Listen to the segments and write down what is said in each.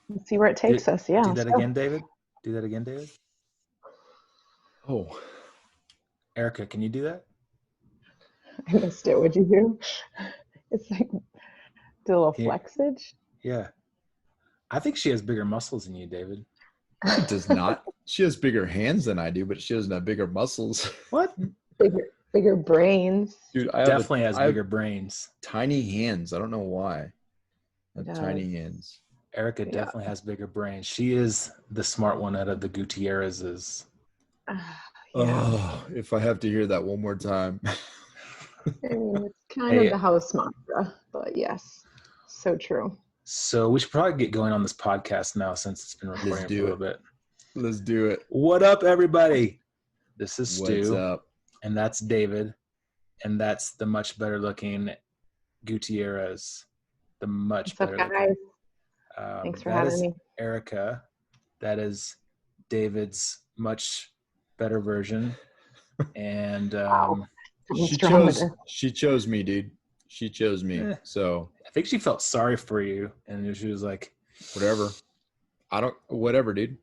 Let's see where it takes us. Yeah. Do that again, David. Do that again, David. Oh, Erica, can you do that? I missed it. What'd you do? It's like do a little Can you, flexage. yeah. I think she has bigger muscles than you, David. she does not. She has bigger hands than I do, but she doesn't have bigger muscles. What? Bigger brains. Dude, Definitely has I have bigger brains. tiny hands. I don't know why. I It have does. tiny hands. Erica Yeah. definitely has bigger brains. She is the smart one out of the Gutierrezes. Yeah. Oh, if I have to hear that one more time. I mean, it's kind of Hey, the house mantra, but yes, so true. so we should probably get going on this podcast now since it's been Let's recording for a do little it. bit. Let's do it. What up, everybody? This is What's Stu, up? and that's David, and that's the much better looking Gutierrez. The much What's up, better guys? looking. Thanks for That having is me. Erica. That is David's much better version. And Wow. Something strong with it. she chose me, dude. She chose me. So I think she felt sorry for you, and she was like, whatever. Whatever, dude.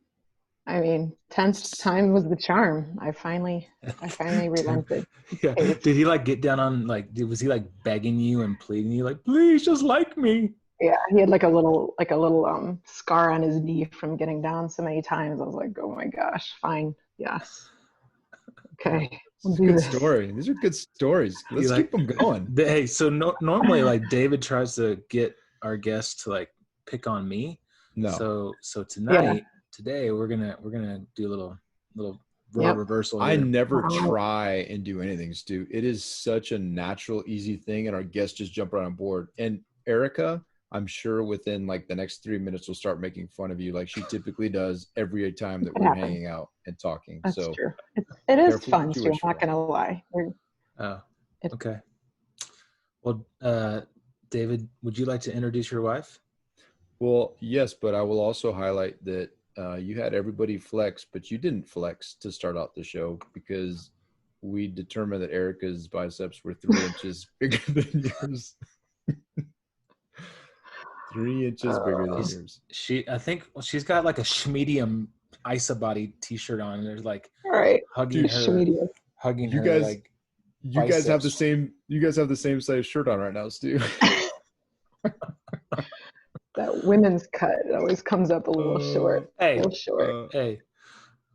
I mean, 10th time was the charm. I finally relented. Yeah. Hey, Did he like get down on was he like begging you and pleading you like, please just like me? yeah, he had like a little scar on his knee from getting down so many times. I was like, oh my gosh, fine, yes, okay, we'll It's a do good this. story. These are good stories. Let's keep them going. Hey, so normally like David tries to get our guests to like pick on me. No. So today we're gonna do a little role reversal here. I never Wow. try and do anything, Stu. It is such a natural, easy thing, and our guests just jump right on board. And Erica, I'm sure within like the next 3 minutes will start making fun of you like she typically does every time that we're hanging out and talking. That's so true. It is careful fun what you too. I'm wish not for. gonna lie. Oh, okay. Well, David, would you like to introduce your wife? Well, yes, but I will also highlight that you had everybody flex, but you didn't flex to start out the show because we determined that Erica's biceps were 3 inches bigger than yours. 3 inches bigger than yours. I think she's got like a Schmedium Isabody t-shirt on, and there's like All right, hugging her. You guys, like you guys have the biceps. same. You guys have the same size shirt on right now, Stu. that women's cut, it always comes up a little short. Hey, A little short. hey,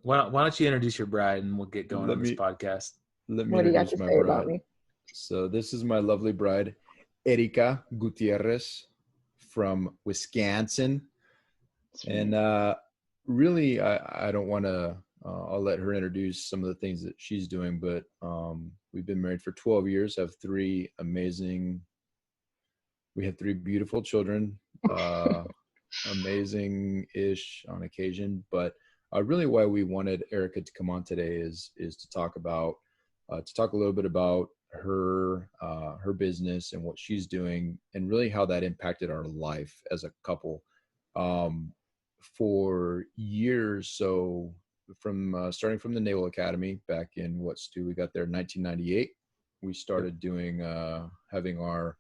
why don't you introduce your bride and we'll get going on this podcast? Let me What do you got to introduce my say bride. about me? So this is my lovely bride, Erika Gutierrez from Wisconsin. And really, I don't want to, I'll let her introduce some of the things that she's doing, but we've been married for 12 years, have three beautiful children, amazing-ish on occasion. But really why we wanted Erica to come on today is to talk a little bit about her business and what she's doing and really how that impacted our life as a couple. For years, so from starting from the Naval Academy back in Stu, we got there in 1998. We started doing having our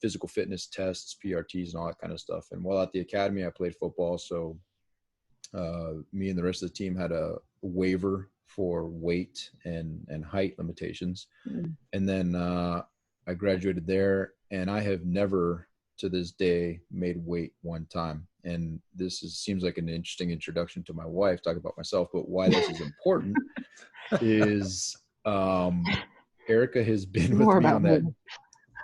physical fitness tests, PRTs, and all that kind of stuff. And while at the academy, I played football, so me and the rest of the team had a waiver for weight and height limitations. And then I graduated there, and I have never to this day made weight one time. And seems like an interesting introduction to my wife, talk about myself, but why this is important is Erica has been with me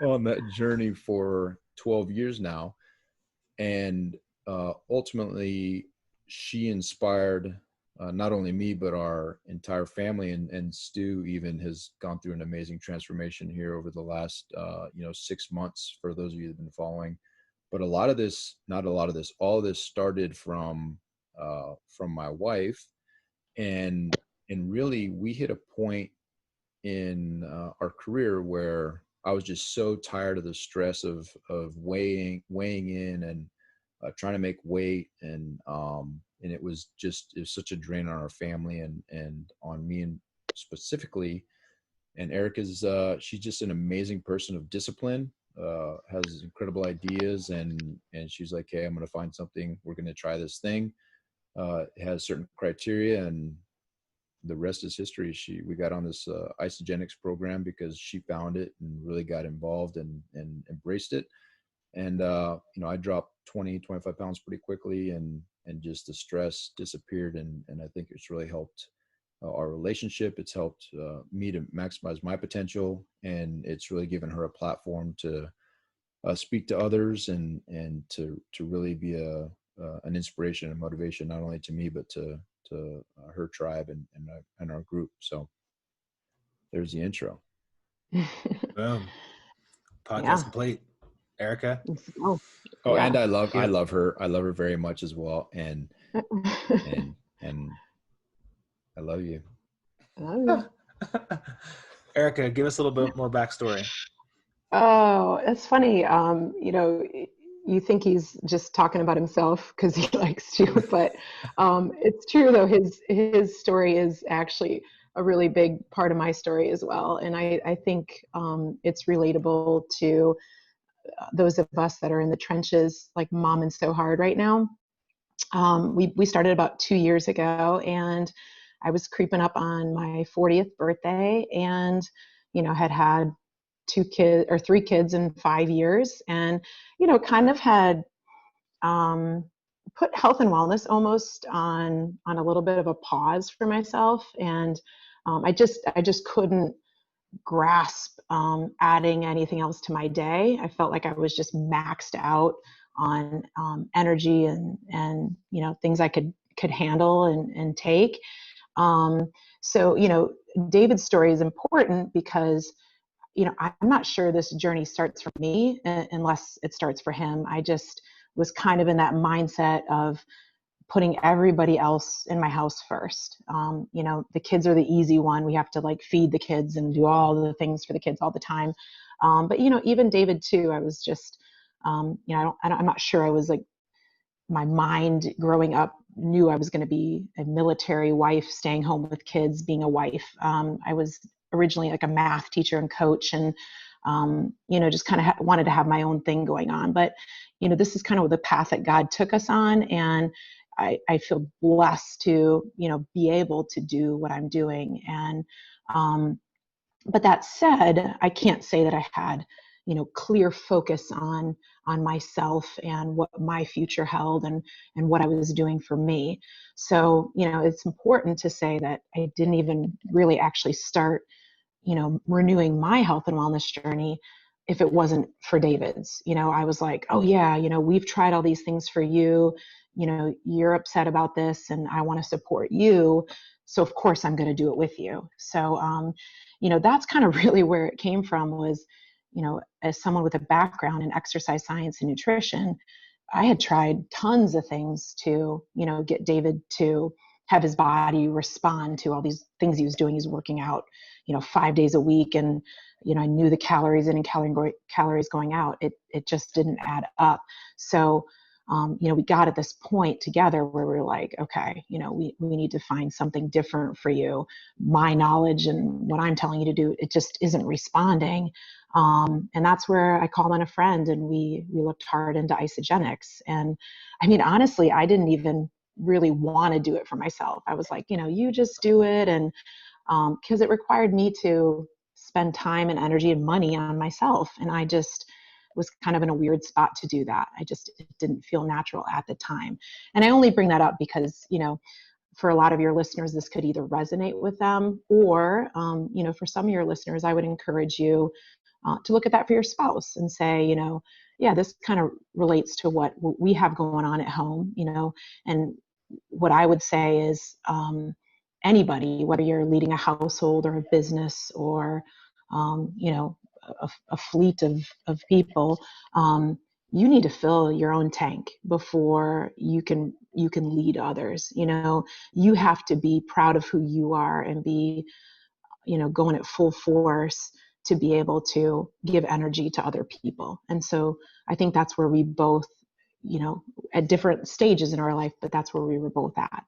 on that journey for 12 years now. And ultimately she inspired not only me, but our entire family, and Stu even has gone through an amazing transformation here over the last 6 months for those of you that have been following. But all of this started from my wife, and really we hit a point in our career where I was just so tired of the stress of weighing in and trying to make weight, and it was such a drain on our family and on me and specifically. And Erica's she's just an amazing person of discipline, has incredible ideas, and she's like, hey, I'm going to find something. We're going to try this thing. It has certain criteria, and the rest is history. We got on this isogenics program because she found it and really got involved and embraced it. And I dropped 20-25 pounds pretty quickly, and just the stress disappeared, and I think it's really helped our relationship. It's helped me to maximize my potential, and it's really given her a platform to speak to others, and to really be an inspiration and motivation, not only to me but to her tribe and our group. So there's the intro. Boom. Podcast Yeah. complete. Erica. Oh, Oh, yeah. and I love her. I love her very much as well. And I love you. Erica, give us a little bit more backstory. Oh, that's funny. You think he's just talking about himself because he likes to, but it's true though. His story is actually a really big part of my story as well, and I think it's relatable to those of us that are in the trenches, like Mom and So Hard right now. We started about 2 years ago, and I was creeping up on my 40th birthday, and had 3 kids in 5 years, and kind of had put health and wellness almost on a little bit of a pause for myself, and I just couldn't grasp adding anything else to my day. I felt like I was just maxed out on energy and things I could handle and take. So David's story is important because I'm not sure this journey starts for me unless it starts for him. I just was kind of in that mindset of putting everybody else in my house first. The kids are the easy one. We have to like feed the kids and do all the things for the kids all the time. But even David too, I was just, I'm not sure. I was like, my mind growing up knew I was going to be a military wife, staying home with kids, being a wife. I was originally like a math teacher and coach, and just kind of wanted to have my own thing going on. But this is kind of the path that God took us on, and I feel blessed to be able to do what I'm doing. And but that said, I can't say that I had clear focus on myself and what my future held, and what I was doing for me. So it's important to say that I didn't even really actually start renewing my health and wellness journey if it wasn't for David's. I was like, oh yeah, we've tried all these things for you. You're upset about this, and I want to support you. So of course I'm going to do it with you. So, that's kind of really where it came from was, as someone with a background in exercise science and nutrition, I had tried tons of things to, get David to have his body respond to all these things he was doing. He's working out, 5 days a week, and I knew the calories in and calories going out. It just didn't add up. So we got at this point together where we were like, okay, we need to find something different for you. My knowledge and what I'm telling you to do, it just isn't responding. And that's where I called on a friend, and we looked hard into isogenics. And I mean, honestly, I didn't even really want to do it for myself. I was like, you just do it. And because it required me to spend time and energy and money on myself. And I just was kind of in a weird spot to do that. It didn't feel natural at the time. And I only bring that up because, for a lot of your listeners, this could either resonate with them, or, for some of your listeners, I would encourage you to look at that for your spouse and say, yeah, this kind of relates to what we have going on at home, and what I would say is anybody, whether you're leading a household or a business or, a fleet of people, you need to fill your own tank before you can lead others. You have to be proud of who you are and be, going at full force to be able to give energy to other people. And so I think that's where we both, at different stages in our life, but that's where we were both at.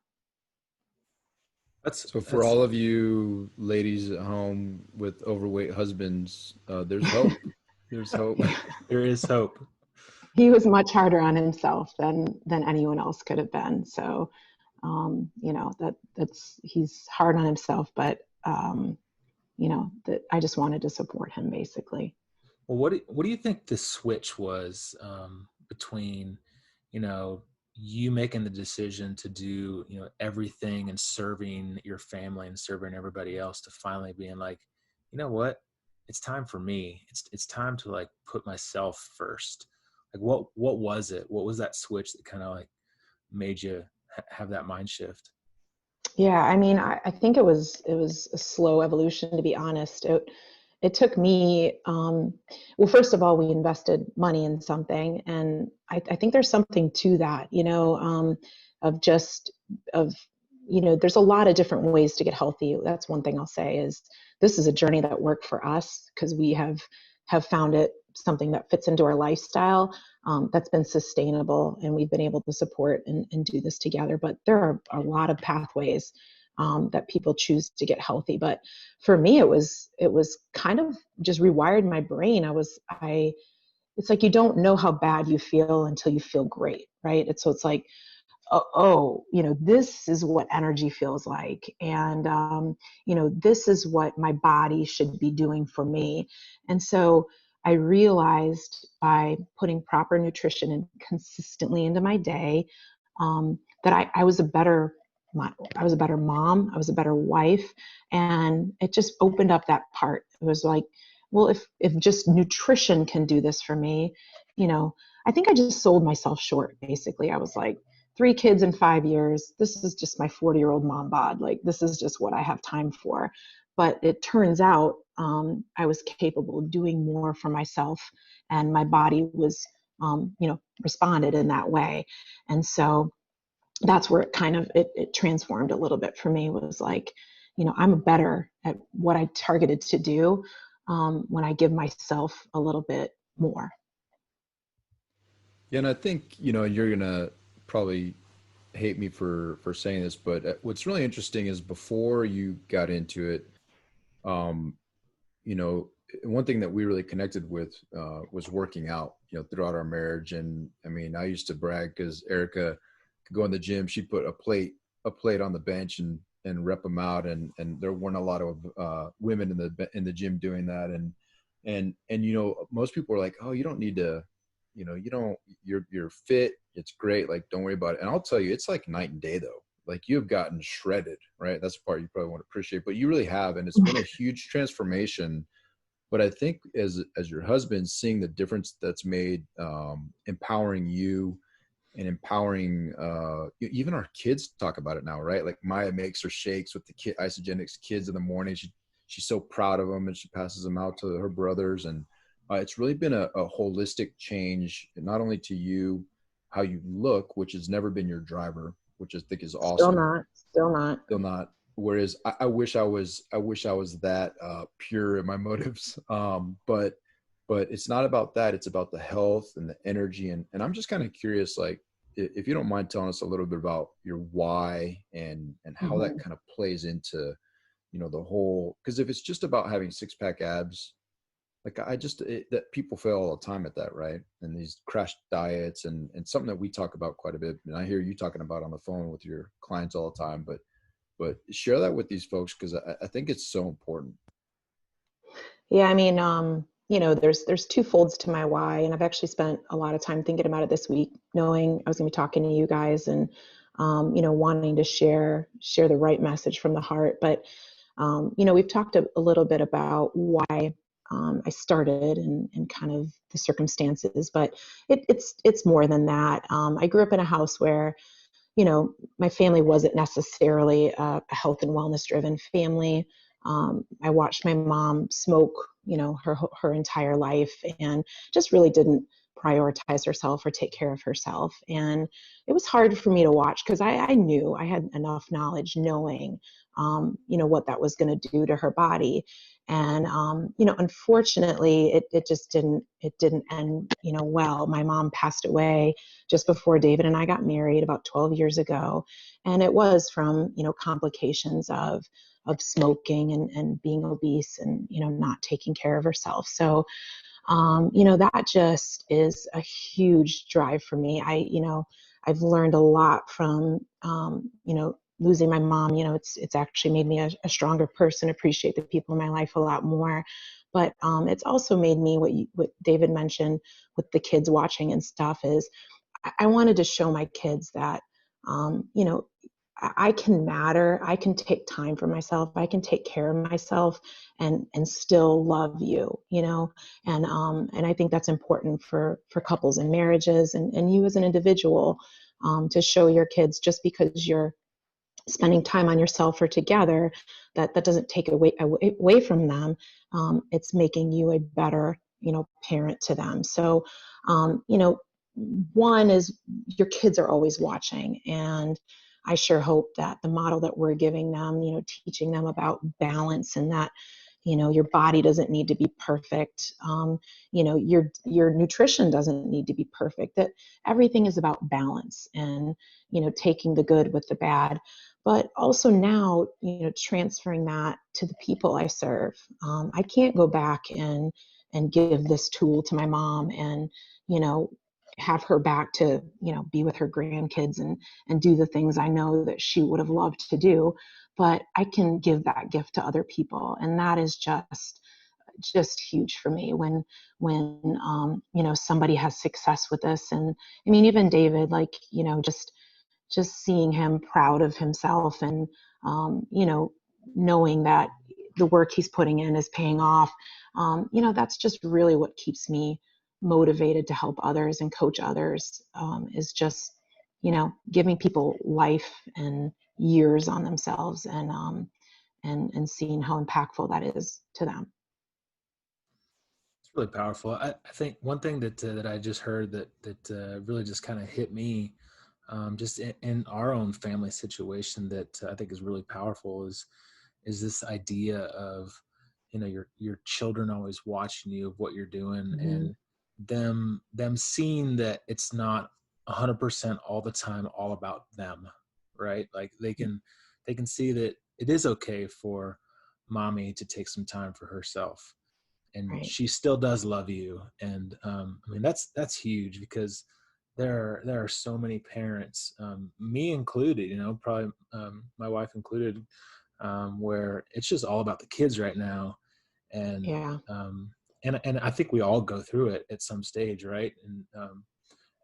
So for all of you ladies at home with overweight husbands, there's hope. There's hope. There is hope. He was much harder on himself than anyone else could have been. So, that's he's hard on himself, but that I just wanted to support him basically. Well, what do you think the switch was between, you making the decision to do, everything and serving your family and serving everybody else, to finally being like, you know what, it's time for me. It's time to like put myself first. Like what was it? What was that switch that kind of like made you have that mind shift? Yeah, I mean, I think it was a slow evolution, to be honest. It took me, well, first of all, we invested money in something, and I think there's something to that, of just of there's a lot of different ways to get healthy. That's one thing I'll say is this is a journey that worked for us because we have found it something that fits into our lifestyle, that's been sustainable, and we've been able to support and do this together. But there are a lot of pathways that people choose to get healthy. But for me, it was kind of just rewired my brain. It's like you don't know how bad you feel until you feel great, right? It's like, oh, this is what energy feels like. And, this is what my body should be doing for me. And so I realized by putting proper nutrition in consistently into my day, that I was a better I was a better mom, I was a better wife, and it just opened up that part. It was like, well, if just nutrition can do this for me, I think I just sold myself short. Basically, I was like, 3 kids in 5 years. This is just my 40-year-old mom bod. Like, this is just what I have time for. But it turns out I was capable of doing more for myself, and my body was, responded in that way. And so that's where it kind of it transformed a little bit for me. Was like, I'm better at what I targeted to do when I give myself a little bit more. Yeah, and I think, you're gonna probably hate me for saying this, but what's really interesting is before you got into it, um, you know, one thing that we really connected with was working out, throughout our marriage. And I mean, I used to brag because Erica could go in the gym. She'd put a plate on the bench and rep them out. And there weren't a lot of women in the gym doing that. And most people are like, oh, you don't need to, you don't, you're fit. It's great. Like, don't worry about it. And I'll tell you, it's like night and day though. Like, you've gotten shredded, right? That's the part you probably won't appreciate, but you really have. And it's been a huge transformation. But I think as your husband, seeing the difference that's made, empowering you and empowering, even our kids talk about it now, right? Like, Maya makes her shakes with the Isogenics kids in the morning. She's so proud of them, and she passes them out to her brothers. And it's really been a holistic change, not only to you, how you look, which has never been your driver, which I think is Still awesome. not. Still not. Still not. Whereas I wish I was that pure in my motives. But it's not about that. It's about the health and the energy. And I'm just kind of curious, like, if you don't mind telling us a little bit about your why and how that kind of plays into, the whole, because if it's just about having 6-pack abs, like, that people fail all the time at that, right? And these crash diets and something that we talk about quite a bit. And I hear you talking about on the phone with your clients all the time, but share that with these folks, because I think it's so important. Yeah, I mean, there's two folds to my why, and I've actually spent a lot of time thinking about it this week, knowing I was going to be talking to you guys, and wanting to share the right message from the heart. But we've talked a little bit about why I started and kind of the circumstances, but it's more than that. I grew up in a house where, my family wasn't necessarily a health and wellness driven family. I watched my mom smoke, her entire life, and just really didn't prioritize herself or take care of herself. And it was hard for me to watch because I knew I had enough knowledge knowing, what that was going to do to her body. And, unfortunately, it just didn't end, well. My mom passed away just before David and I got married about 12 years ago. And it was from, complications of smoking and being obese and, not taking care of herself. So, That just is a huge drive for me. I've learned a lot from, losing my mom. It's actually made me a stronger person, appreciate the people in my life a lot more. But it's also made me what David mentioned with the kids watching and stuff is I wanted to show my kids that, I can matter. I can take time for myself. I can take care of myself and still love you, and I think that's important for couples and marriages and you as an individual, to show your kids just because you're spending time on yourself or together, that doesn't take away from them. It's making you a better, parent to them. So, one is your kids are always watching, and I sure hope that the model that we're giving them, teaching them about balance and that, your body doesn't need to be perfect. Your nutrition doesn't need to be perfect. That everything is about balance and, taking the good with the bad, but also now, transferring that to the people I serve. I can't go back and give this tool to my mom and, have her back to, be with her grandkids and do the things I know that she would have loved to do, but I can give that gift to other people. And that is just huge for me when somebody has success with this. And I mean, even David, like, just seeing him proud of himself and, knowing that the work he's putting in is paying off. That's just really what keeps me motivated to help others and coach others, is just, giving people life and years on themselves and seeing how impactful that is to them. It's really powerful. I think one thing that I just heard that really just kind of hit me, just in our own family situation, that I think is really powerful is this idea of, your children always watching you of what you're doing, Mm-hmm. and them seeing that it's not 100% all the time all about them, right? Like they can see that it is okay for mommy to take some time for herself, and Right. she still does love you. And I mean, that's huge, because there are so many parents, me included, probably my wife included, where it's just all about the kids right now. And Yeah. and I think we all go through it at some stage, right? And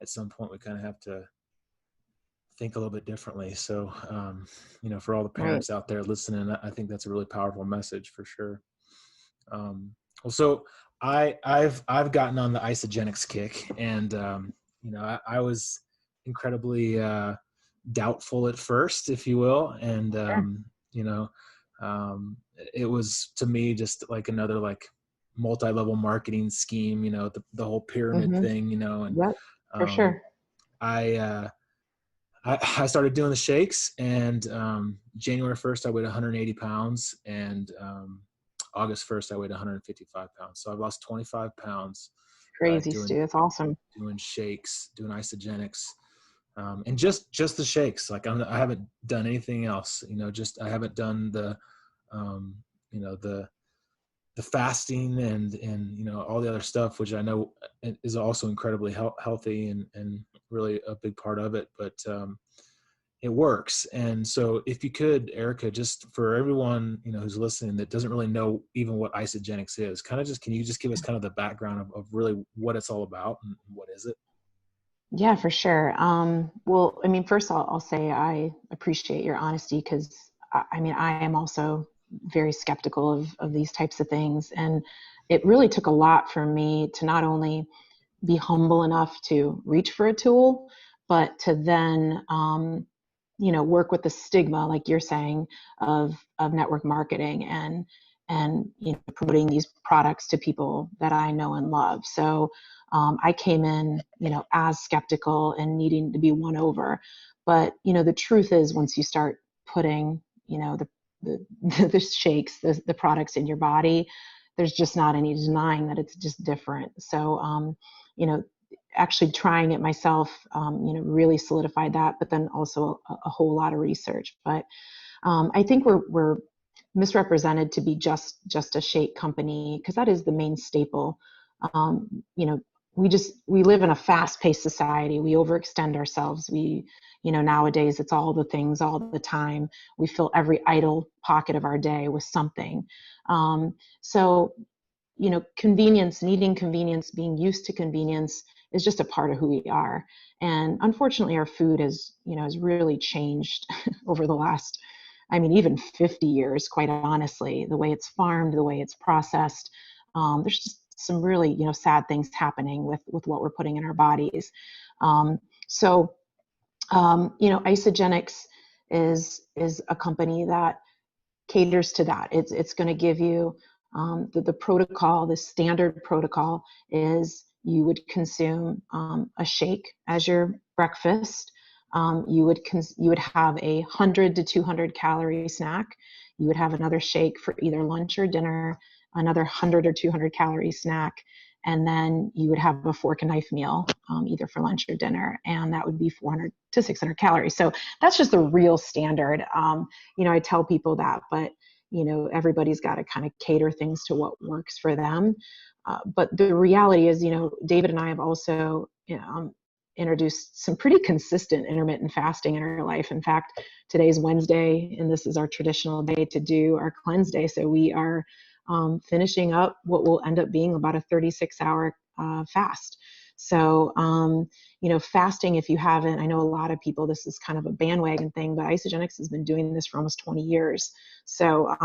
at some point we kind of have to think a little bit differently. So for all the Right. parents out there listening, I think that's a really powerful message for sure. Well, so I've gotten on the isogenics kick, and I was incredibly doubtful at first, if you will, and Sure. it was to me just like another like multi-level marketing scheme, the whole pyramid Mm-hmm. thing, and Yep. For um, sure. I, I started doing the shakes, and January 1st I weighed 180 pounds, and August 1st I weighed 155 pounds. So I've lost 25 pounds Crazy, doing Stu. That's awesome. shakes, doing isogenics, and just the shakes. Like I haven't done anything else. Just I haven't done um, the fasting and all the other stuff, which I know is also incredibly healthy and really a big part of it. But it works. And so if you could, Erica, just for everyone, who's listening that doesn't really know even what isogenics is, can you just give us kind of the background of really what it's all about and what is it? Yeah, for sure. Well, I mean, first I'll say I appreciate your honesty because I mean, I am also very skeptical of these types of things. And it really took a lot for me to not only be humble enough to reach for a tool, but to then, work with the stigma, like you're saying, of network marketing and promoting these products to people that I know and love. So I came in, as skeptical and needing to be won over. But the truth is, once you start putting, the shakes, the products in your body, there's just not any denying that it's just different. So you know, actually trying it myself, really solidified that, but then also a whole lot of research. But I think we're misrepresented to be just a shake company because that is the main staple You know, we live in a fast-paced society. We overextend ourselves. Nowadays it's all the things all the time. We fill every idle pocket of our day with something. So, convenience, needing convenience, being used to convenience is just a part of who we are. And unfortunately, our food has really changed over the last, even 50 years, quite honestly, the way it's farmed, the way it's processed. There's just some really, sad things happening with what we're putting in our bodies. So, Isogenics is a company that caters to that. It's going to give you the protocol. The standard protocol is you would consume a shake as your breakfast. You would have 100 to 200 calorie snack. You would have another shake for either lunch or dinner, another 100 or 200 calorie snack, and then you would have a fork and knife meal, either for lunch or dinner, and that would be 400 to 600 calories. So that's just the real standard. I tell people that, but everybody's got to kind of cater things to what works for them. But the reality is, David and I have also introduced some pretty consistent intermittent fasting in our life. In fact, today's Wednesday, and this is our traditional day to do our cleanse day. So we are finishing up what will end up being about a 36-hour fast. So, fasting, if you haven't, I know a lot of people, this is kind of a bandwagon thing, but Isogenics has been doing this for almost 20 years. So,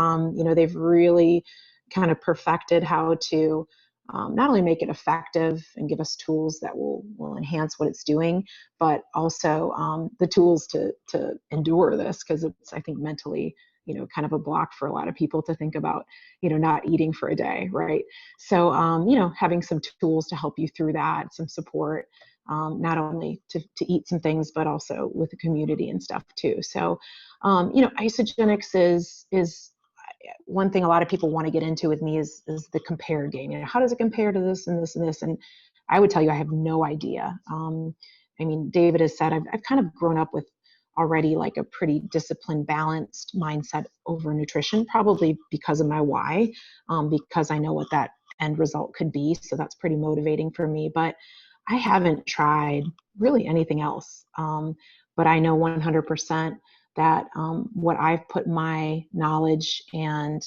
they've really kind of perfected how to not only make it effective and give us tools that will enhance what it's doing, but also the tools to endure this, because it's, I think, mentally, kind of a block for a lot of people to think about, not eating for a day, right? So, having some tools to help you through that, some support, not only to eat some things, but also with the community and stuff too. So, Isogenics is one thing a lot of people want to get into with me is the compare game. How does it compare to this and this and this? And I would tell you, I have no idea. David has said, I've kind of grown up with already like a pretty disciplined, balanced mindset over nutrition, probably because of my why, because I know what that end result could be. So that's pretty motivating for me. But I haven't tried really anything else. But I know 100% that what I've put my knowledge and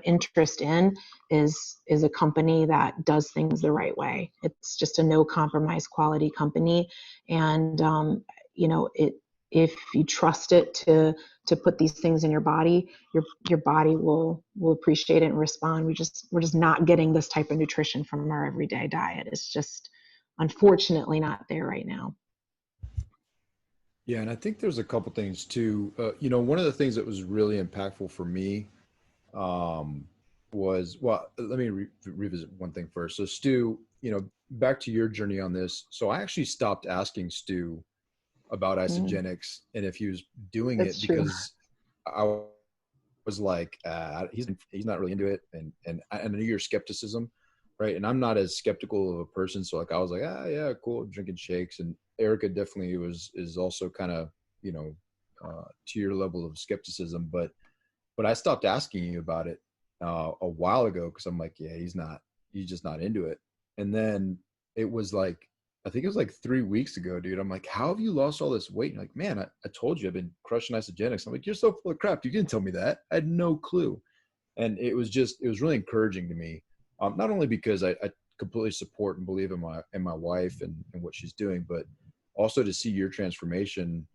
interest in is a company that does things the right way. It's just a no compromise quality company, and if you trust it to put these things in your body, your body will appreciate it and respond. We're just not getting this type of nutrition from our everyday diet. It's just unfortunately not there right now. Yeah, and I think there's a couple things too. One of the things that was really impactful for me was, well, let me revisit one thing first. So Stu, back to your journey on this. So I actually stopped asking Stu about Isogenics and if he was doing That's it true. because I was like, he's not really into it, and I knew your skepticism, right? And I'm not as skeptical of a person, so like I was like, yeah, cool, drinking shakes. And Erica definitely is also kind of to your level of skepticism, but I stopped asking you about it a while ago because I'm like, yeah, he's just not into it. And then it was like, I think it was like 3 weeks ago, dude. I'm like, how have you lost all this weight? And you're like, man, I told you I've been crushing Isogenics. I'm like, you're so full of crap. You didn't tell me that. I had no clue. And it was really encouraging to me. Not only because I completely support and believe in my wife and what she's doing, but also to see your transformation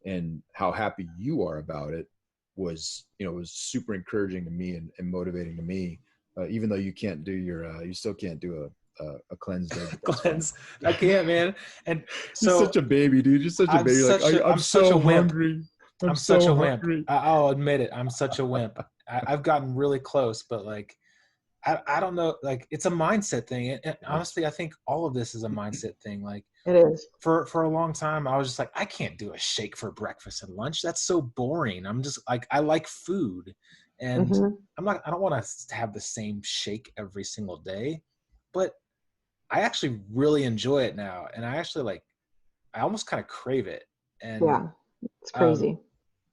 and how happy you are about it was super encouraging to me and motivating to me. Even though you can't do you still can't do a cleanse day. Cleanse. I can't, man. And so you're such a baby, dude. You're such a baby. I'm such a so wimp. hungry. I'm so such a hungry. wimp. I'll admit it. I'm such a wimp. I've gotten really close, but like, I don't know. Like, it's a mindset thing. And honestly, I think all of this is a mindset thing. Like, It is. For a long time, I was just like, I can't do a shake for breakfast and lunch. That's so boring. I'm just like, I like food, and I don't want to have the same shake every single day, but I actually really enjoy it now. And I actually I almost kind of crave it. And Yeah, it's crazy.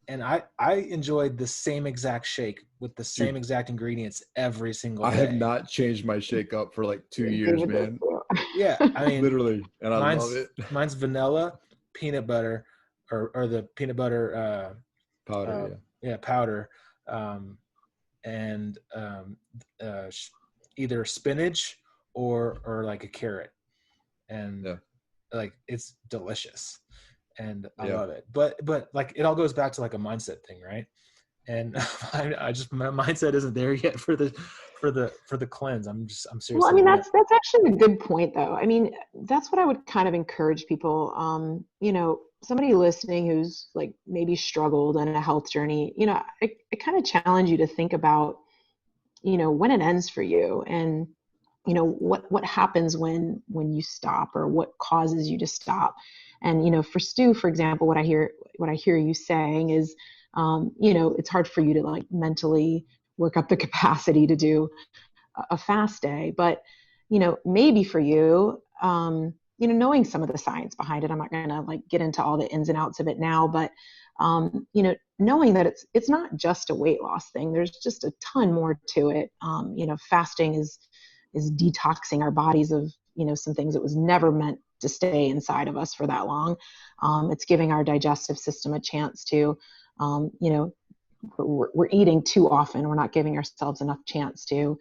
and I enjoyed the same exact shake with the Dude, same exact ingredients every single I have day. not changed my shake up for like 2 years, David does man. too. Yeah, I mean, Literally, and I love mine's it. mine's vanilla, peanut butter, or the peanut butter Powder, powder, and either spinach or like a carrot, and yeah, like it's delicious, and I yeah. love it. But like it all goes back to like a mindset thing, right? And I just my mindset isn't there yet for the cleanse. I'm Well, I seriously mean, not. that's actually a good point, though. I mean, that's what I would kind of encourage people. Somebody listening who's like maybe struggled in a health journey. I kind of challenge you to think about, when it ends for you, and what happens when you stop, or what causes you to stop. And for Stu, for example, what I hear you saying is, it's hard for you to like mentally work up the capacity to do a fast day. But maybe for you, knowing some of the science behind it, I'm not going to like get into all the ins and outs of it now, but knowing that it's not just a weight loss thing. There's just a ton more to it. Fasting is detoxing our bodies of some things that was never meant to stay inside of us for that long. It's giving our digestive system a chance to, we're eating too often. We're not giving ourselves enough chance to,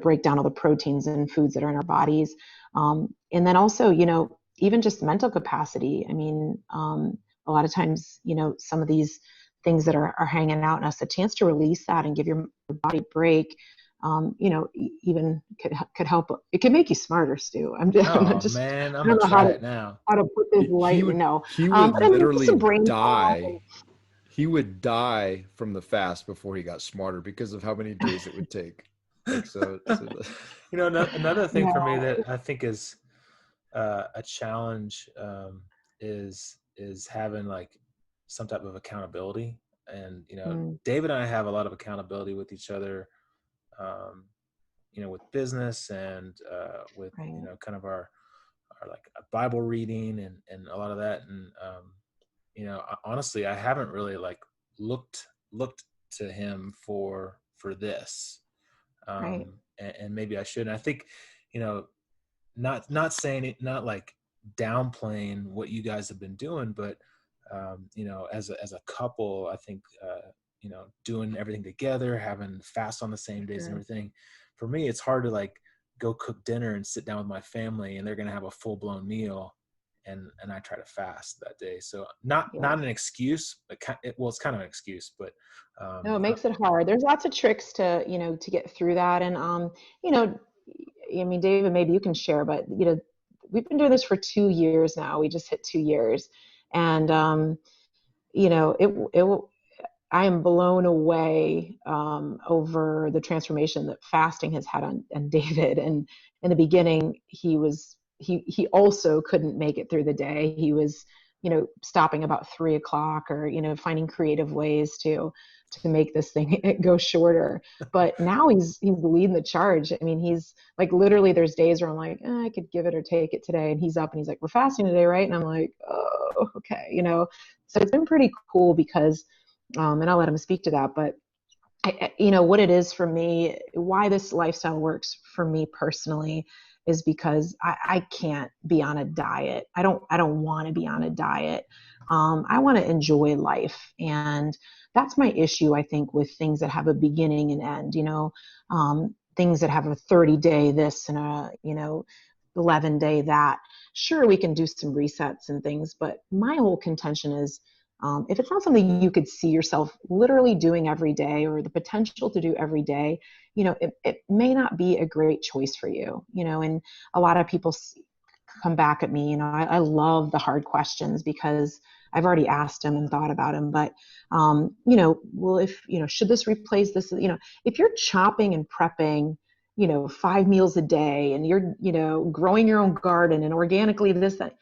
break down all the proteins and foods that are in our bodies. And then also, even just mental capacity. I mean, a lot of times, some of these things that are hanging out in us, a chance to release that and give your body a break, even could help. It can make you smarter, Stu. Oh Just, man, I'm I don't gonna know try it now. how to put this He lightly. would No, he would but I mean, just some literally brain fog. die. He would die from the fast before he got smarter because of how many days it would take. Like so Another thing Yeah, for me that I think is a challenge, is having like some type of accountability. And mm, David and I have a lot of accountability with each other, um, with business, and with right. kind of our like Bible reading, and a lot of that. And honestly, I haven't really like looked to him for this, Right. and maybe I should. And I think, you know, not saying it, not like downplaying what you guys have been doing, but as a couple, I think doing everything together, having fast on the same days and Sure. everything. For me, it's hard to like go cook dinner and sit down with my family, and they're gonna have a full blown meal, and I try to fast that day. So not Yeah. not an excuse, but it's kind of an excuse, but No, it makes it hard. There's lots of tricks to get through that. And, you know, I mean, David, maybe you can share, but, we've been doing this for 2 years now. We just hit 2 years. And, you know, I am blown away over the transformation that fasting has had on David. And in the beginning, he also couldn't make it through the day. He was, stopping about 3 o'clock, or finding creative ways to make this thing go shorter. But now he's leading the charge. I mean, he's like, literally, there's days where I'm like, I could give it or take it today, and he's up and he's like, we're fasting today, right? And I'm like, oh, okay. So it's been pretty cool because and I'll let him speak to that. But what it is for me, why this lifestyle works for me personally, is because I can't be on a diet. I don't want to be on a diet. I want to enjoy life, and that's my issue. I think with things that have a beginning and end. Things that have a 30-day this and a 11-day that. Sure, we can do some resets and things, but my whole contention is, if it's not something you could see yourself literally doing every day, or the potential to do every day, it may not be a great choice for you. And a lot of people come back at me. I love the hard questions because I've already asked them and thought about them. But, well, if, should this replace this? If you're chopping and prepping, 5 meals a day, and you're, growing your own garden and organically that,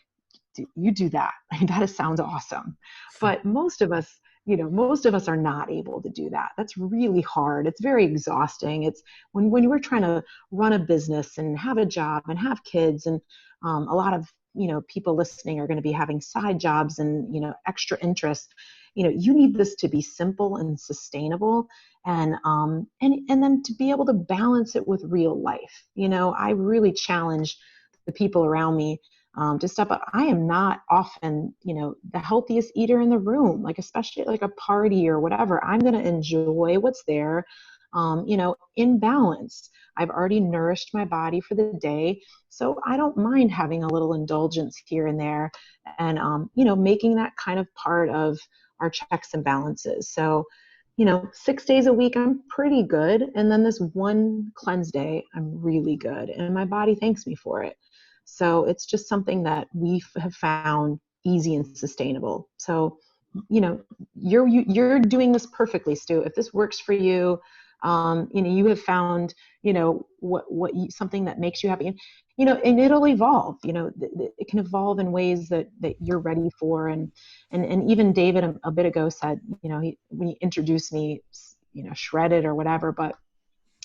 you do that. I mean, that sounds awesome. But most of us are not able to do that. That's really hard. It's very exhausting. It's when you were trying to run a business and have a job and have kids, and a lot of, people listening are going to be having side jobs and, extra interests. you need this to be simple and sustainable, and then to be able to balance it with real life. I really challenge the people around me to step up. I am not often, the healthiest eater in the room, like especially like a party or whatever. I'm going to enjoy what's there, in balance. I've already nourished my body for the day, so I don't mind having a little indulgence here and there, and making that kind of part of our checks and balances. So 6 days a week, I'm pretty good. And then this one cleanse day, I'm really good. And my body thanks me for it. So it's just something that we have found easy and sustainable. So, you're doing this perfectly, Stu. If this works for you, you have found, something that makes you happy. And it'll evolve. It can evolve in ways that you're ready for. And even David a bit ago said, when he introduced me, shredded or whatever, but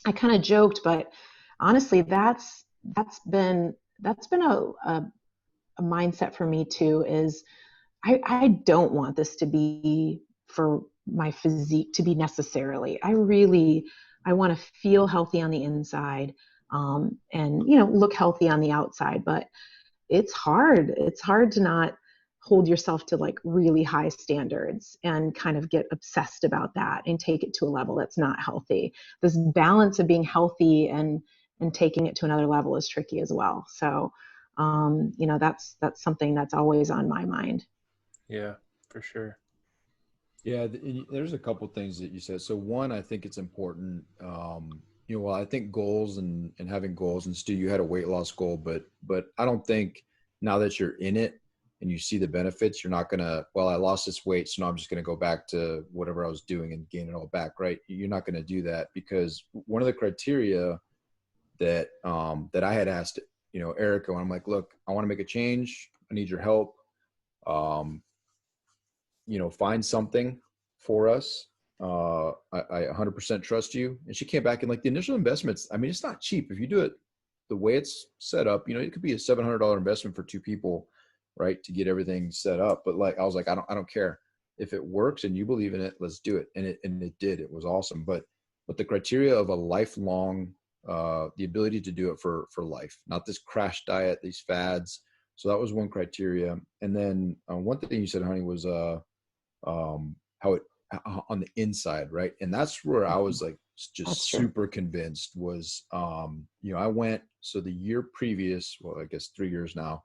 I kind of joked, but honestly, that's been a mindset for me too, is I don't want this to be for my physique to be necessarily. I want to feel healthy on the inside, and look healthy on the outside. But it's hard. It's hard to not hold yourself to like really high standards and kind of get obsessed about that and take it to a level that's not healthy. This balance of being healthy and taking it to another level is tricky as well. So, that's something that's always on my mind. Yeah, for sure. Yeah, there's a couple things that you said. So one, I think it's important. Well, I think goals and having goals, and Stu, you had a weight loss goal, but I don't think now that you're in it and you see the benefits, you're not gonna, well, I lost this weight, so now I'm just gonna go back to whatever I was doing and gain it all back, right? You're not gonna do that, because one of the criteria that that I had asked, Erica, when I'm like, look, I want to make a change, I need your help. Um, find something for us. I 100% trust you. And she came back, and like the initial investments, I mean, it's not cheap. If you do it the way it's set up, it could be a $700 investment for two people, right, to get everything set up. But like, I was like, I don't care. If it works and you believe in it, let's do it. And it did. It was awesome. But the criteria of a lifelong, the ability to do it for life, not this crash diet, these fads. So that was one criteria. And then one thing you said, honey, was how it on the inside, right? And that's where I was like just super convinced was, I went, so the year previous, well, I guess 3 years now,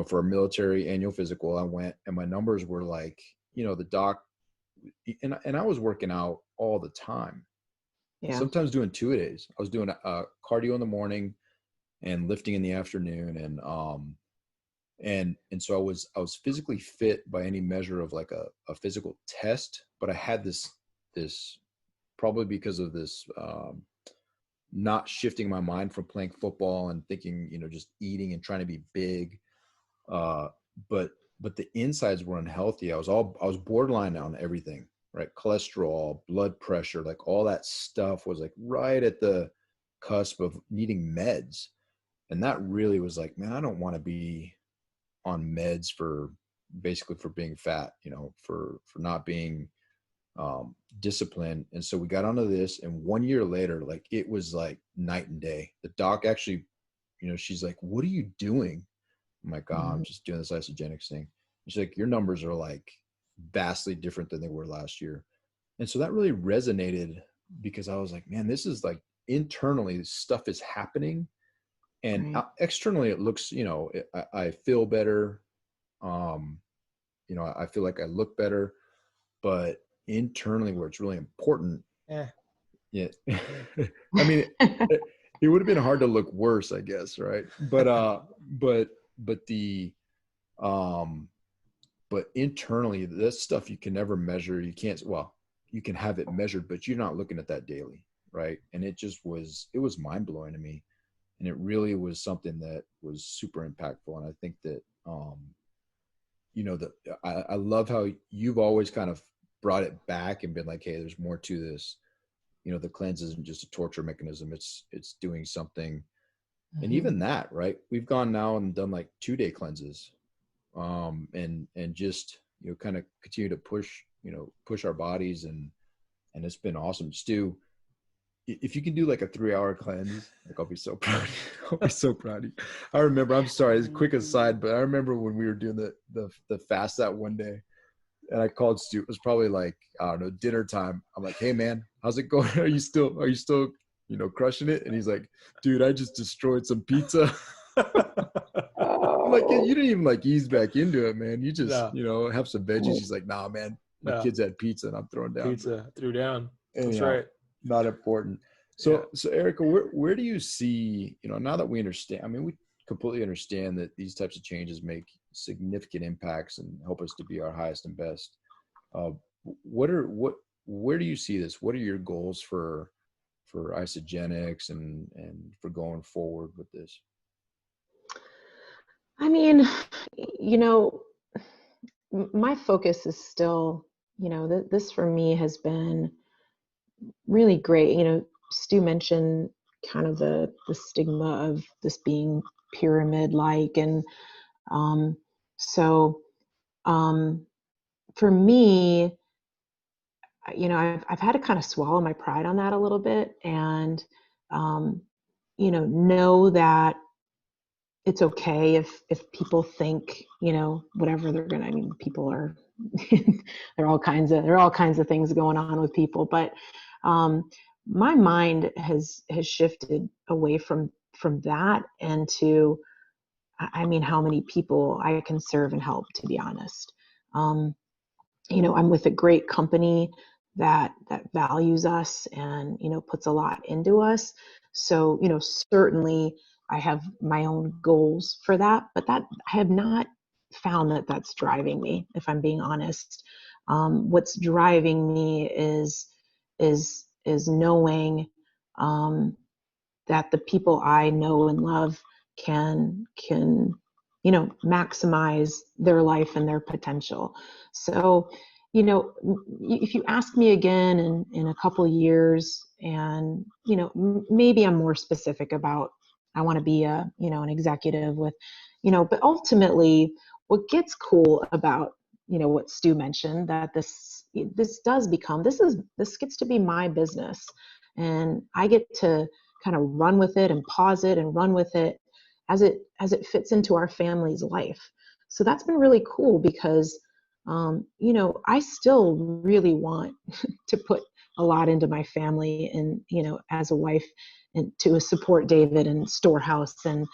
for a military annual physical, I went, and my numbers were like, the doc, and I was working out all the time. Yeah. Sometimes doing 2-a-days. I was doing cardio in the morning and lifting in the afternoon, and so I was physically fit by any measure of like a physical test, but I had this probably because of this not shifting my mind from playing football and thinking, just eating and trying to be big, but the insides were unhealthy. I was borderline on everything, right? Cholesterol, blood pressure, like all that stuff was like right at the cusp of needing meds. And that really was like, man, I don't want to be on meds for being fat, for not being disciplined. And so we got onto this, and 1 year later, like it was like night and day. The doc actually, she's like, what are you doing? I'm like, oh, I'm just doing this isogenics thing. She's like, your numbers are like vastly different than they were last year. And so that really resonated, because I was like, man, this is like internally stuff is happening. And externally it looks, I feel better. I feel like I look better, but internally where it's really important. Yeah. I mean, it would have been hard to look worse, I guess. Right. But internally, this stuff you can never measure. You can't, well, you can have it measured, but you're not looking at that daily. Right. And it was mind blowing to me. And it really was something that was super impactful. And I think that, I love how you've always kind of brought it back and been like, hey, there's more to this. The cleanse isn't just a torture mechanism. It's doing something. Mm-hmm. And even that, right? We've gone now and done like 2-day cleanses, and just, kind of continue to push push our bodies, and it's been awesome. Stu, if you can do like a 3-hour cleanse, like I'll be so proud. I'll be so proud of you. I remember, I'm sorry, it's a quick aside, but I remember when we were doing the fast that one day, and I called Stu. It was probably like, I don't know, dinner time. I'm like, hey man, how's it going? Are you still, crushing it? And he's like, dude, I just destroyed some pizza. I'm like, yeah, you didn't even like ease back into it, man. You just, have some veggies. He's like, nah, man, my kids had pizza and I'm throwing down. Pizza, threw down. That's anyhow, right. Not important. So Erica, where do you see, now that we understand, I mean, we completely understand that these types of changes make significant impacts and help us to be our highest and best. Where do you see this? What are your goals for Isogenics and for going forward with this? I mean, my focus is still, this for me has been really great. Stu mentioned kind of the stigma of this being pyramid-like. And so for me, I've had to kind of swallow my pride on that a little bit, and know that it's okay if people think, whatever they're gonna. I mean, people are there are all kinds of things going on with people, but my mind has shifted away from that and to, I mean, how many people I can serve and help, to be honest. I'm with a great company that values us and, puts a lot into us. So, certainly I have my own goals for that, but that I have not found that that's driving me, if I'm being honest. What's driving me is knowing that the people I know and love can maximize their life and their potential. So, if you ask me again in a couple of years, and maybe I'm more specific about, I want to be an executive with, but ultimately what gets cool about what Stu mentioned, that this gets to be my business, and I get to kind of run with it and pause it and run with it as it fits into our family's life. So that's been really cool because I still really want to put a lot into my family, and as a wife, and to support David and Storehouse, and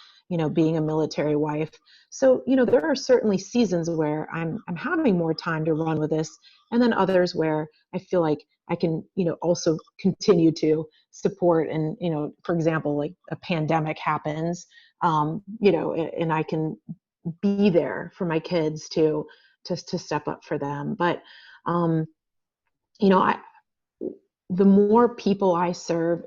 being a military wife. So there are certainly seasons where I'm having more time to run with this, and then others where I feel like I can also continue to support. And for example, like a pandemic happens, and I can be there for my kids to step up for them. But the more people I serve,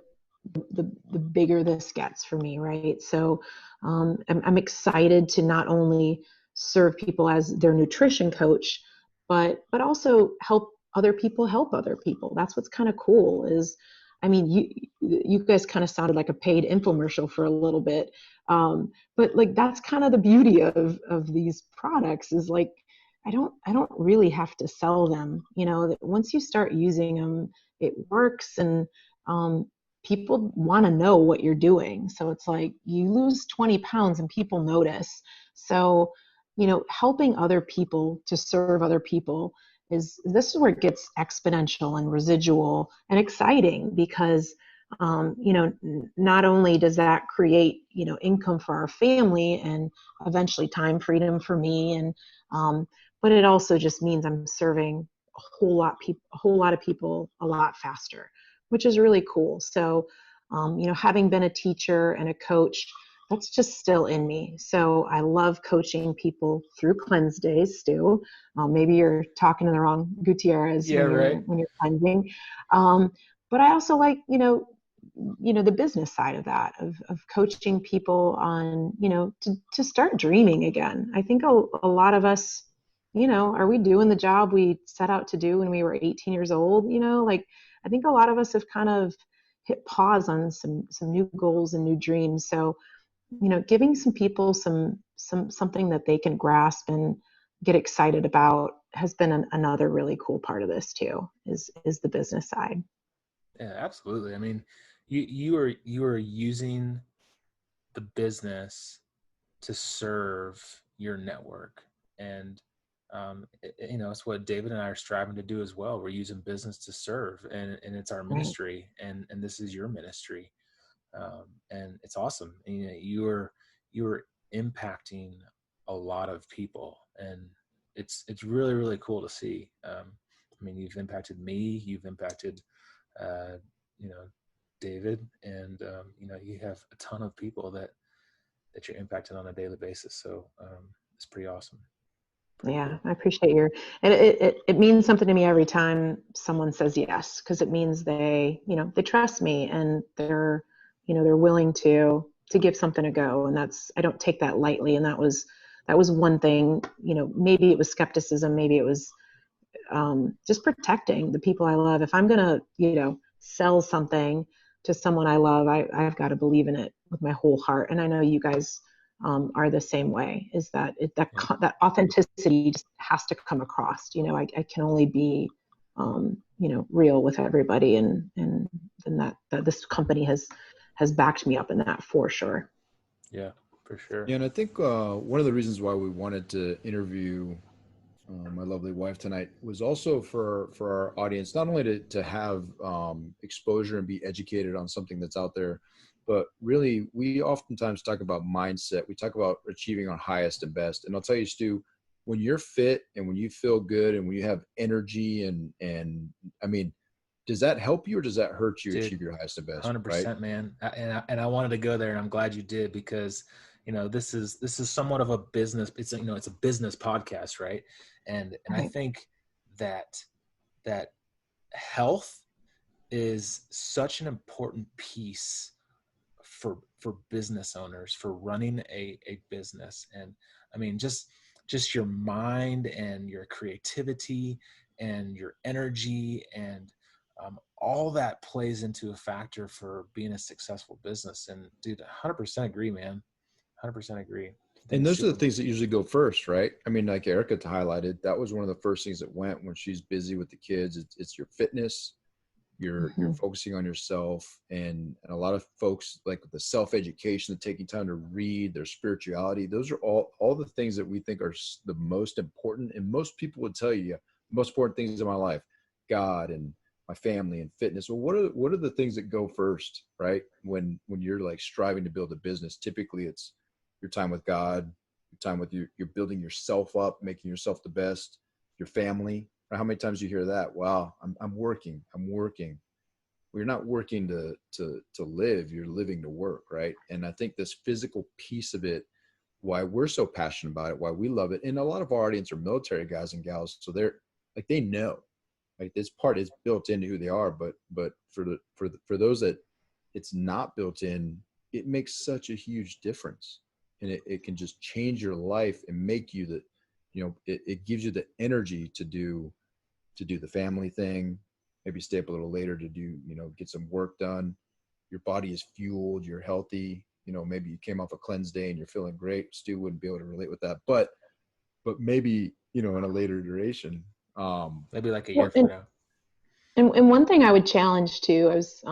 the bigger this gets for me, right? So I'm excited to not only serve people as their nutrition coach, but also help other people help other people. That's what's kind of cool is, I mean, you guys kind of sounded like a paid infomercial for a little bit, but like that's kind of the beauty of these products is like, I don't really have to sell them. That once you start using them, it works, and people want to know what you're doing. So it's like you lose 20 pounds and people notice. So, helping other people to serve other people this is where it gets exponential and residual and exciting, because not only does that create income for our family and eventually time freedom for me, and but it also just means I'm serving a whole lot of people a lot faster, which is really cool. So having been a teacher and a coach, that's just still in me. So I love coaching people through cleanse days, Stu. Maybe you're talking to the wrong Gutierrez when you're cleansing. But I also like, the business side of that, of coaching people on, to start dreaming again. I think a lot of us, are we doing the job we set out to do when we were 18 years old? Like, I think a lot of us have kind of hit pause on some new goals and new dreams. So, giving some people something that they can grasp and get excited about has been another really cool part of this too, is the business side. Yeah, absolutely. I mean, you are using the business to serve your network, and it's what David and I are striving to do as well. We're using business to serve, and it's our Right. ministry, and this is your ministry, and it's awesome. And, you are impacting a lot of people, and it's really, really cool to see. I mean, you've impacted me, you've impacted uh, you know David, and you have a ton of people that you're impacting on a daily basis. So it's pretty awesome. Pretty Yeah, cool. I appreciate and it means something to me every time someone says yes, because it means they trust me, and they're willing to give something a go. And I don't take that lightly. And that was one thing, maybe it was skepticism, maybe it was just protecting the people I love. If I'm going to, sell something to someone I love, I've got to believe in it with my whole heart. And I know you guys are the same way, is that Yeah. that authenticity just has to come across. I can only be, real with everybody. And that this company has backed me up in that for sure. Yeah, for sure. Yeah, and I think one of the reasons why we wanted to interview my lovely wife tonight was also for our audience, not only to have exposure and be educated on something that's out there, but really we oftentimes talk about mindset. We talk about achieving our highest and best. And I'll tell you, Stu, when you're fit and when you feel good and when you have energy and I mean, does that help you or does that hurt you Dude, achieve your highest and best? Right? 100%, man. And I wanted to go there, and I'm glad you did, because this is somewhat of a business. It's a business podcast, right? And I Right. think that health is such an important piece for business owners, for running a business. And I mean, just your mind and your creativity and your energy, and all that plays into a factor for being a successful business. And dude, 100% agree, man. 100% agree. I think And it's those are the super things that important. usually go first, right? I mean, like Erica highlighted, that was one of the first things that went when she's busy with the kids. It's your fitness, you're Mm-hmm. focusing on yourself, and a lot of folks like the self-education, the taking time to read, their spirituality. Those are all the things that we think are the most important. And most people would tell you the most important things in my life: God and my family and fitness. Well, what are the things that go first, right? When you're like striving to build a business, typically it's your time with God, your time with you're building yourself up, making yourself the best, your family. How many times you hear that? Wow, I'm working. Well, you're not working to live, you're living to work, right? And I think this physical piece of it, why we're so passionate about it, why we love it, and a lot of our audience are military guys and gals, so they're like, they know, like, this part is built into who they are. But for those that it's not built in, it makes such a huge difference, and it can just change your life and make you the, it gives you the energy to do the family thing, maybe stay up a little later to do, get some work done. Your body is fueled, you're healthy. Maybe you came off a cleanse day and you're feeling great. Stu wouldn't be able to relate with that, but maybe, in a later duration. Maybe like a year Well, from now. and one thing I would challenge too, I was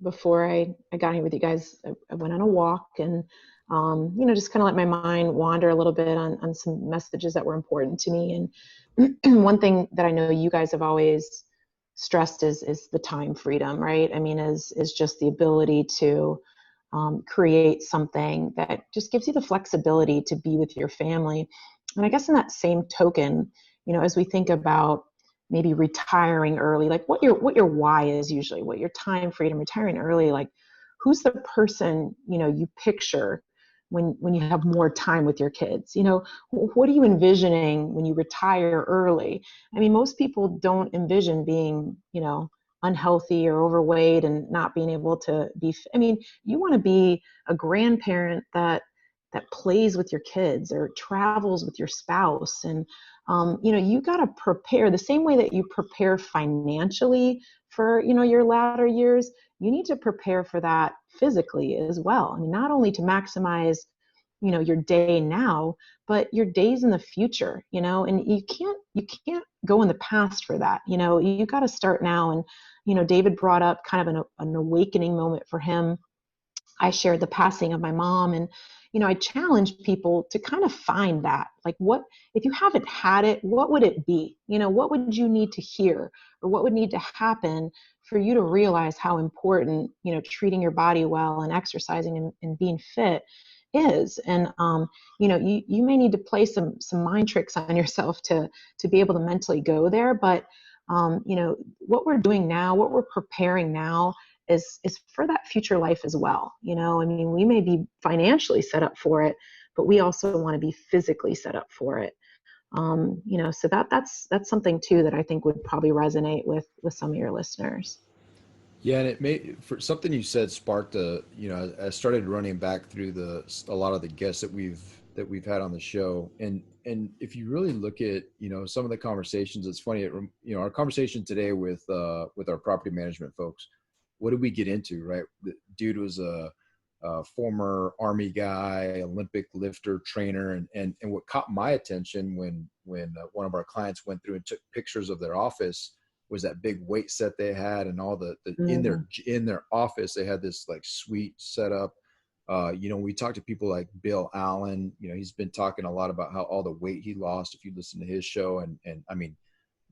before I got here with you guys, I went on a walk, and just kind of let my mind wander a little bit on some messages that were important to me. And one thing that I know you guys have always stressed is the time freedom, right? I mean, is just the ability to create something that just gives you the flexibility to be with your family. And I guess in that same token, as we think about maybe retiring early, like what your why is, usually what your time freedom, retiring early, like who's the person you picture when you have more time with your kids. What are you envisioning when you retire early? I mean, most people don't envision being unhealthy or overweight and not being able to be, I mean, you want to be a grandparent that plays with your kids or travels with your spouse. And you got to prepare the same way that you prepare financially for your latter years. You need to prepare for that physically as well. I mean, not only to maximize your day now, but your days in the future, and you can't go in the past for that. You got to start now. And David brought up kind of an awakening moment for him. I shared the passing of my mom, and I challenge people to kind of find that, like, what if you haven't had it, what would it be? What would you need to hear, or what would need to happen for you to realize how important treating your body well and exercising and being fit is. And you may need to play some mind tricks on yourself to be able to mentally go there. But what we're doing now, what we're preparing now, is for that future life as well. I mean, we may be financially set up for it, but we also want to be physically set up for it. So that's something too that I think would probably resonate with some of your listeners. Yeah, and it made, for something you said, sparked I started running back through a lot of the guests that we've had on the show, and if you really look at some of the conversations, it's funny. Our conversation today with our property management folks, what did we get into? Right, the dude was a former Army guy, Olympic lifter, trainer, and what caught my attention when one of our clients went through and took pictures of their office was that big weight set they had, and all the in their office they had this like suite setup. We talked to people like Bill Allen. He's been talking a lot about how all the weight he lost. If you listen to his show, and I mean,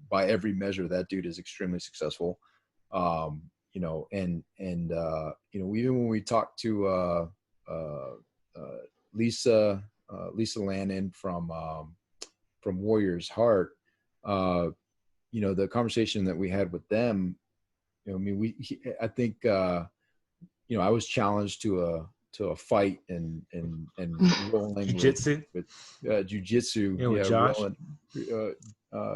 by every measure, that dude is extremely successful. Even when we talked to Lisa Lannon from Warriors Heart, the conversation that we had with them, I think I was challenged to a fight and rolling jiu-jitsu with jiu-jitsu, with Josh.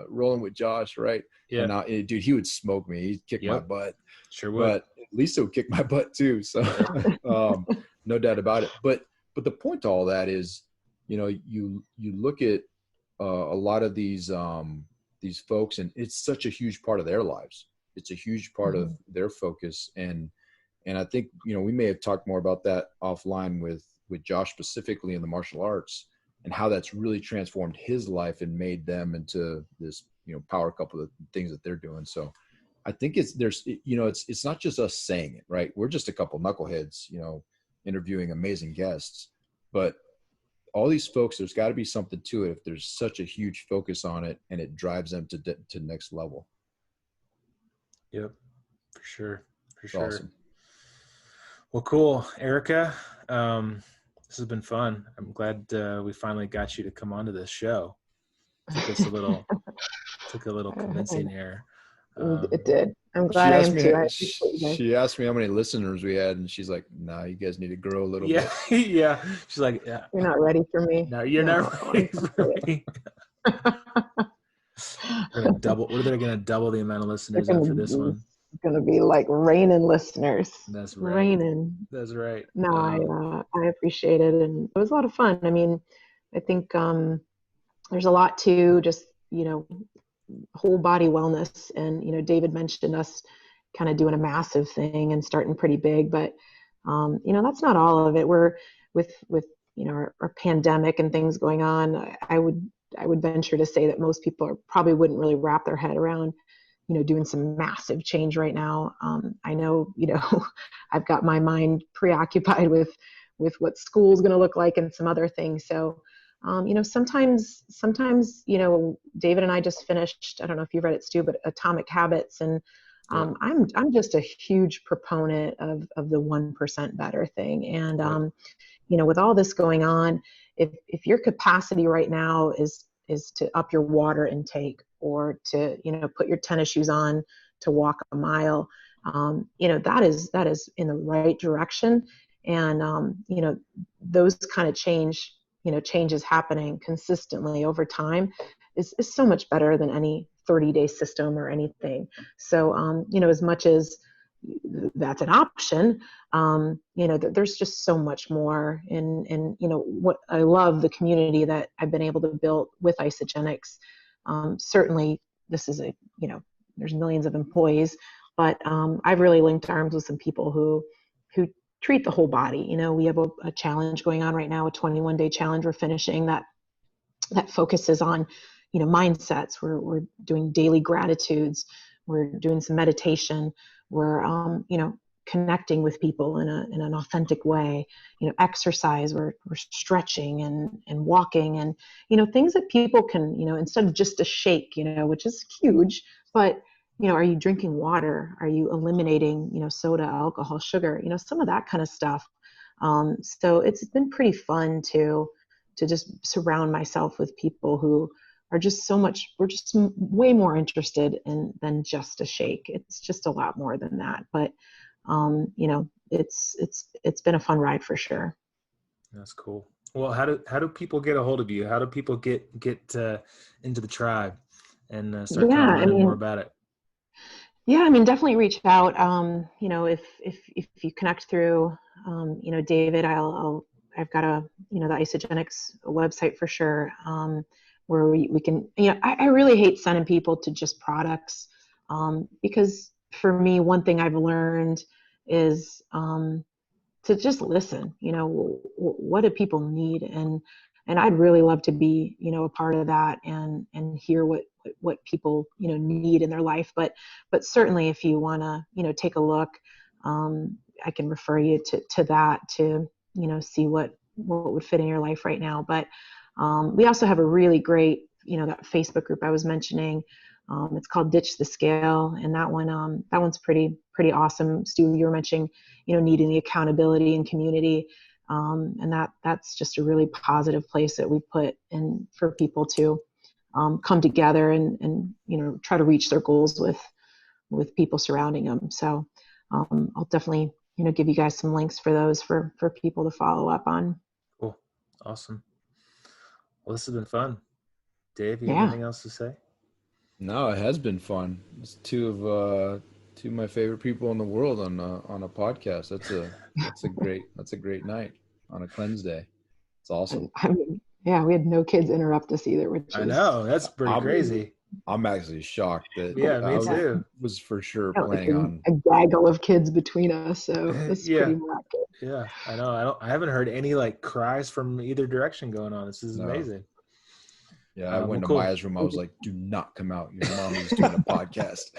Rolling with Josh, right? Yeah. And dude, he would smoke me. He'd kick my butt. Sure would. But Lisa would kick my butt too. So no doubt about it. But the point to all that is, you look at a lot of these folks, and it's such a huge part of their lives. It's a huge part of their focus. And I think, we may have talked more about that offline with Josh, specifically in the martial arts, and how that's really transformed his life and made them into this, power couple of things that they're doing. So I think it's not just us saying it, right? We're just a couple knuckleheads, interviewing amazing guests, but all these folks, there's got to be something to it if there's such a huge focus on it and it drives them to next level. Yep, for sure. It's awesome. Well, cool. Erica, this has been fun. I'm glad we finally got you to come onto this show. Took us a little convincing here. It did. I'm glad I am too. She asked me how many listeners we had, and she's like, "Nah, you guys need to grow a little bit." Yeah. She's like, "Yeah, you're not ready for me." No, you're not ready for me. They're going to double the amount of listeners after this one. It's going to be like raining listeners. That's right. Raining. That's right. No, I appreciate it, and it was a lot of fun. I mean, I think there's a lot to just whole body wellness, and David mentioned us kind of doing a massive thing and starting pretty big, but that's not all of it. We're with our pandemic and things going on. I would venture to say that most people probably wouldn't really wrap their head around doing some massive change right now. I know I've got my mind preoccupied with what school's going to look like and some other things. So sometimes, David and I just finished, I don't know if you've read it, Stu, but Atomic Habits. And I'm just a huge proponent of the 1% better thing. And, with all this going on, if your capacity right now is to up your water intake, or to, put your tennis shoes on to walk a mile, that is in the right direction. And, those kind of changes happening consistently over time is so much better than any 30-day system or anything. So, as much as that's an option, there's just so much more. And what I love, the community that I've been able to build with Isogenics. Certainly this is there's millions of employees, but I've really linked arms with some people who treat the whole body. You know, we have a challenge going on right now, a 21-day challenge we're finishing that focuses on, you know, mindsets. We're doing daily gratitudes. We're doing some meditation. We're, you know, connecting with people in an authentic way. You know, exercise. We're stretching and walking, and, you know, things that people can, you know, instead of just a shake, you know, which is huge, but, you know, are you drinking water? Are you eliminating, you know, soda, alcohol, sugar? You know, some of that kind of stuff. So it's been pretty fun to just surround myself with people who are just we're just way more interested in than just a shake. It's just a lot more than that. But, you know, it's been a fun ride for sure. That's cool. Well, how do people get a hold of you? How do people get into the tribe and start kind of learning more about it? Yeah, I mean, definitely reach out. You know, if you connect through, you know, David, I've got you know, the Isogenics website for sure, where we can, you know, I really hate sending people to just products, because for me, one thing I've learned is, to just listen. You know, what do people need? And I'd really love to be, you know, a part of that and hear what people, you know, need in their life. But certainly if you want to, you know, take a look, I can refer you to that to, you know, see what would fit in your life right now. But we also have a really great, you know, that Facebook group I was mentioning. It's called Ditch the Scale, and that one's pretty awesome. Stu, you were mentioning, you know, needing the accountability and community. And that's just a really positive place that we put in for people to come together and, you know, try to reach their goals with people surrounding them. So I'll definitely, you know, give you guys some links for those for people to follow up on. Cool. Awesome. Well, this has been fun. Dave, you have anything else to say? No, it has been fun. It's two of my favorite people in the world on a podcast. That's a great night on a cleanse day. It's awesome. I mean, yeah, we had no kids interrupt us either, which I know, that's pretty crazy. I'm actually shocked that me too. Was for sure planning on a gaggle of kids between us, so it's pretty miraculous. Yeah, I know. I haven't heard any like cries from either direction going on. This is amazing. Yeah, I went to Maya's room. I was like, "Do not come out. Your mom is doing a podcast.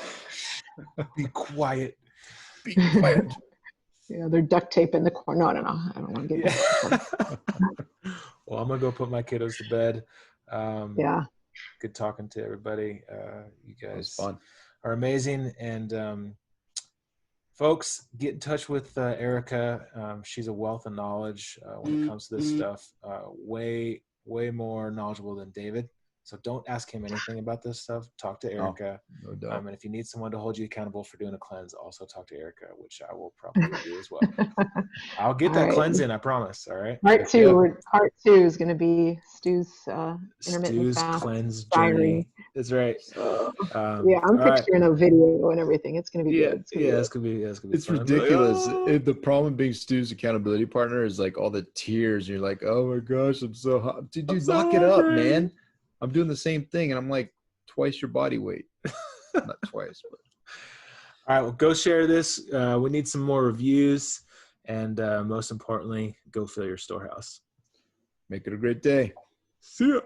Be quiet. Be quiet." Yeah, they're duct tape in the corner. No, I don't want to get Well, I'm gonna go put my kiddos to bed. Yeah. Good talking to everybody. You guys fun. Are amazing. And folks, get in touch with Erica. She's a wealth of knowledge when it comes to this stuff. Way more knowledgeable than David. So don't ask him anything about this stuff. Talk to Erica. No doubt. And if you need someone to hold you accountable for doing a cleanse, also talk to Erica, which I will probably do as well. I'll get that cleanse in, I promise. All right. Part two is going to be Stu's intermittent fast cleanse journey. That's right. Yeah, I'm picturing a video and everything. It's going to be good. It's gonna be it's fun. ridiculous. The problem being Stu's accountability partner is like all the tears. And you're like, oh my gosh, I'm so hot. Dude, knock it up, man. I'm doing the same thing, and I'm like twice your body weight. Not twice, but. All right, well, go share this. We need some more reviews, and most importantly, go fill your storehouse. Make it a great day. See ya.